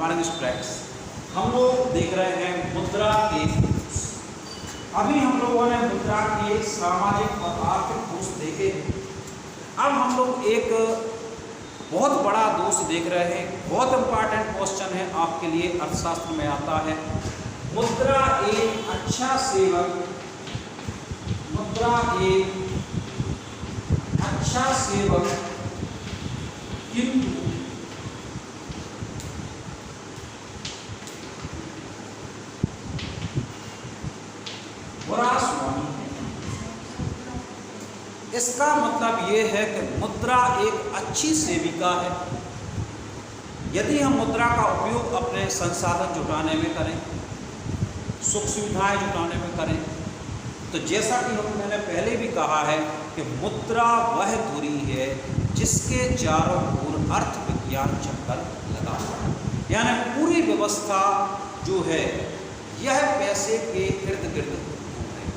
Morning स्ट्रैक्स। हम लोग देख रहे हैं मुद्रा के दोष। अभी हम लोगों ने मुद्रा के सामाजिक और आर्थिक दोष देखे। अब हम लोग एक बहुत बड़ा दोष देख रहे हैं। बहुत इंपॉर्टेंट क्वेश्चन है आपके लिए, अर्थशास्त्र में आता है। मुद्रा एक अच्छा सेवक, मुद्रा एक अच्छा सेवक किंतु बुरा स्वामी है। इसका मतलब ये है कि मुद्रा एक अच्छी सेविका है यदि हम मुद्रा का उपयोग अपने संसाधन जुटाने में करें, सुख सुविधाएं जुटाने में करें। तो जैसा कि मैंने पहले भी कहा है कि मुद्रा वह धुरी है जिसके चारों ओर अर्थ विज्ञान चक्कर लगा हुआ है, यानी पूरी व्यवस्था जो है यह पैसे के इर्द गिर्द घूम रही है।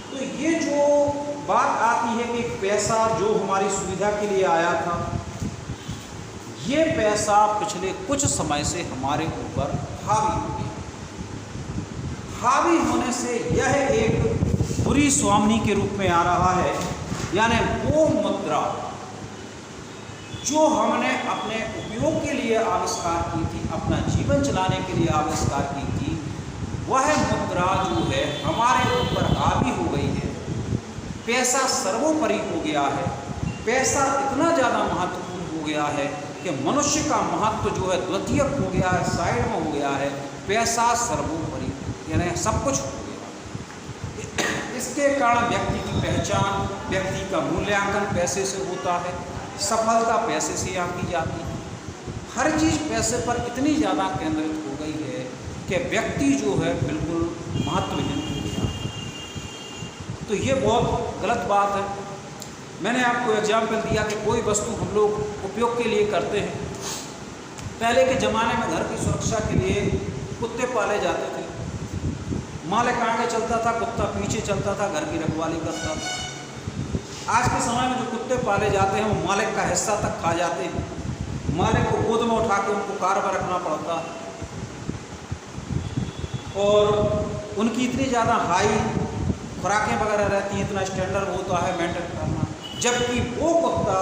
तो ये जो बात आती है कि पैसा जो हमारी सुविधा के लिए आया था, ये पैसा पिछले कुछ समय से हमारे ऊपर हावी हो गया। हावी होने से यह एक बुरी स्वामिनी के रूप में आ रहा है, यानी वो मुद्रा जो हमने अपने उपयोग के लिए आविष्कार की थी, अपना जीवन चलाने के लिए आविष्कार की थी, वह मुद्रा जो है हमारे ऊपर हावी हो गई है। पैसा सर्वोपरि हो गया है। पैसा इतना ज़्यादा महत्वपूर्ण हो गया है कि मनुष्य का महत्व जो है द्वितीयक हो गया है, साइड में हो गया है। पैसा सर्वोपरि यानी सब कुछ हो गया। इसके कारण व्यक्ति की पहचान, व्यक्ति का मूल्यांकन पैसे से होता है, सफलता पैसे से आंकी जाती है। हर चीज़ पैसे पर इतनी ज़्यादा केंद्रित हो गई है कि व्यक्ति जो है बिल्कुल महत्वहीन हो गया। तो ये बहुत गलत बात है। मैंने आपको एग्जाम्पल दिया कि कोई वस्तु हम लोग उपयोग के लिए करते हैं। पहले के ज़माने में घर की सुरक्षा के लिए कुत्ते पाले जाते थे। मालिक आगे चलता था, कुत्ता पीछे चलता था, घर की रखवाली करता था। आज के समय में जो कुत्ते पाले जाते हैं वो मालिक का हिस्सा तक खा जाते हैं। मालिक को गोद में उठा के उनको कार में रखना पड़ता है और उनकी इतनी ज़्यादा हाई खुराकें वगैरह रहती हैं, इतना स्टैंडर्ड होता है मेंटेन करना। जबकि वो कुत्ता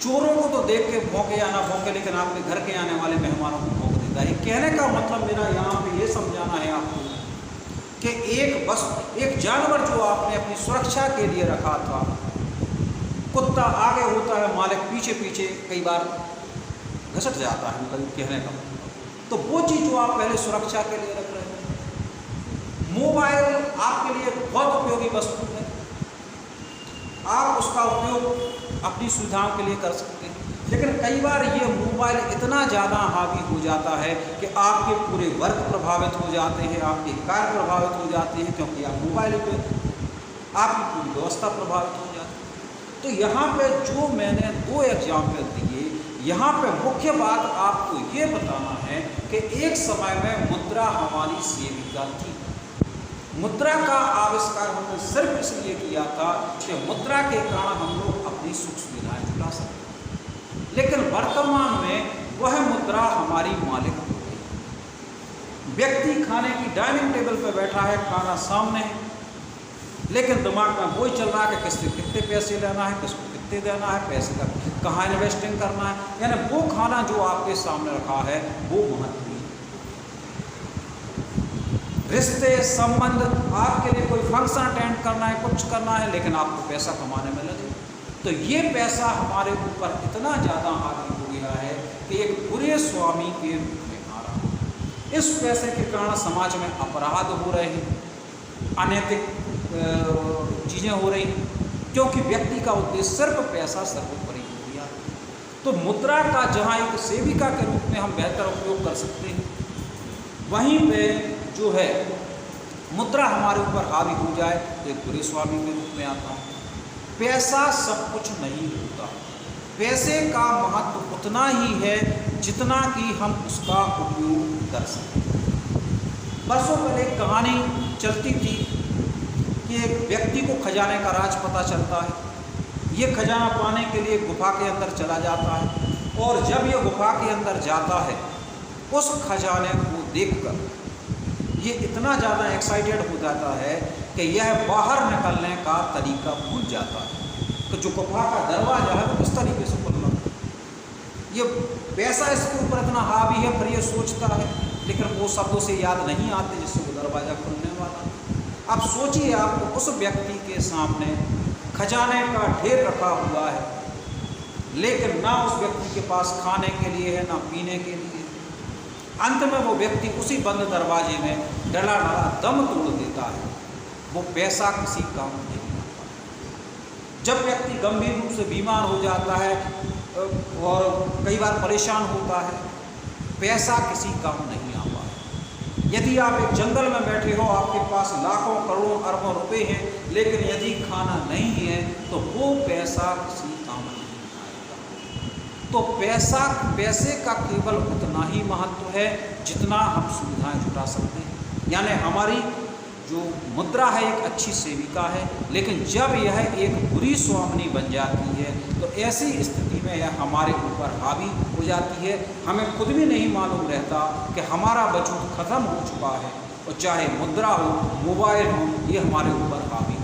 चोरों को तो देख के भौंके या ना भौंके, लेकिन आपके घर के आने वाले मेहमानों को भौंक देता है। कहने का मतलब मेरा यहाँ पे ये समझाना है आपको कि एक जानवर जो आपने अपनी सुरक्षा के लिए रखा था, कुत्ता आगे होता है, मालिक पीछे पीछे कई बार घसट जाता है, मतलब कहने का मतलब। तो वो चीज़ जो आप पहले सुरक्षा के लिए रख रहे हैं। मोबाइल आपके लिए बहुत उपयोगी वस्तु है, आप उसका उपयोग अपनी सुविधाओं के लिए कर सकते हैं। लेकिन कई बार ये मोबाइल इतना ज़्यादा हावी हो जाता है कि आपके पूरे वर्क प्रभावित हो जाते हैं, आपके कार्य प्रभावित हो जाते हैं, क्योंकि आप मोबाइल पे आपकी पूरी व्यवस्था प्रभावित हो जाती है। तो यहाँ पे जो मैंने 2 एग्जाम्पल दिए, यहाँ पे मुख्य बात आपको ये बताना है कि एक समय में मुद्रा हमारी सेविका थी। मुद्रा का आविष्कार हमने सिर्फ इसलिए किया था कि मुद्रा के कारण हम लोग अपनी सुख सुविधाएँ जुटा सकते। लेकिन वर्तमान में वह मुद्रा हमारी मालिक हो गई। व्यक्ति खाने की डाइनिंग टेबल पर बैठा है, खाना सामने है, लेकिन दिमाग में वही चल रहा है कि किससे कितने पैसे लेना है, किसको कितने देना है, पैसे का कहाँ इन्वेस्टिंग करना है। यानी वो खाना जो आपके सामने रखा है वो महत्वपूर्ण। रिश्ते संबंध, आपके लिए कोई फंक्शन अटेंड करना है, कुछ करना है, लेकिन आपको पैसा कमाने में लगे। तो ये पैसा हमारे ऊपर इतना ज़्यादा हावी हो गया है कि एक बुरे स्वामी के रूप में आ रहा है। इस पैसे के कारण समाज में अपराध हो रहे हैं, अनैतिक चीज़ें हो रही हैं, क्योंकि व्यक्ति का उद्देश्य सिर्फ पैसा सर्वोपरि हो गया। तो मुद्रा का जहाँ एक सेविका के रूप में हम बेहतर उपयोग कर सकते हैं, वहीं पे जो है मुद्रा हमारे ऊपर हावी हो जाए तो एक बुरे स्वामी के रूप में आता है। पैसा सब कुछ नहीं होता। पैसे का महत्व उतना ही है जितना कि हम उसका उपयोग कर सकें। बरसों पहले एक कहानी चलती थी कि एक व्यक्ति को खजाने का राज पता चलता है। ये खजाना पाने के लिए गुफा के अंदर चला जाता है। और जब ये गुफा के अंदर जाता है, उस खजाने को देखकर ये इतना ज़्यादा एक्साइटेड हो जाता है कि यह बाहर निकलने का तरीका भूल जाता है कि जो गुफा का दरवाजा है वो किस तरीके से खुलना। ये पैसा इसके ऊपर इतना हावी है, फिर ये सोचता है, लेकिन वो शब्दों से याद नहीं आते जिससे वो दरवाज़ा खुलने वाला। अब सोचिए, आपको उस व्यक्ति के सामने खजाने का ढेर रखा हुआ है, लेकिन ना उस व्यक्ति के पास खाने के लिए है ना पीने के लिए। अंत में वो व्यक्ति उसी बंद दरवाजे में डला डला दम तोड़ देता है। वो पैसा किसी काम नहीं आता। जब व्यक्ति गंभीर रूप से बीमार हो जाता है और कई बार परेशान होता है, पैसा किसी काम नहीं आता। यदि आप एक जंगल में बैठे हो, आपके पास लाखों करोड़ों अरबों रुपए हैं, लेकिन यदि खाना नहीं है तो वो पैसा किसी काम नहीं आएगा। तो पैसे का केवल उतना ही महत्व है जितना हम सुविधाएं जुटा सकते हैं। यानी हमारी जो मुद्रा है एक अच्छी सेविका है, लेकिन जब यह एक बुरी स्वामिनी बन जाती है तो ऐसी स्थिति में यह हमारे ऊपर हावी हो जाती है। हमें खुद भी नहीं मालूम रहता कि हमारा वजूद ख़त्म हो चुका है, और चाहे मुद्रा हो, मोबाइल हो, ये हमारे ऊपर हावी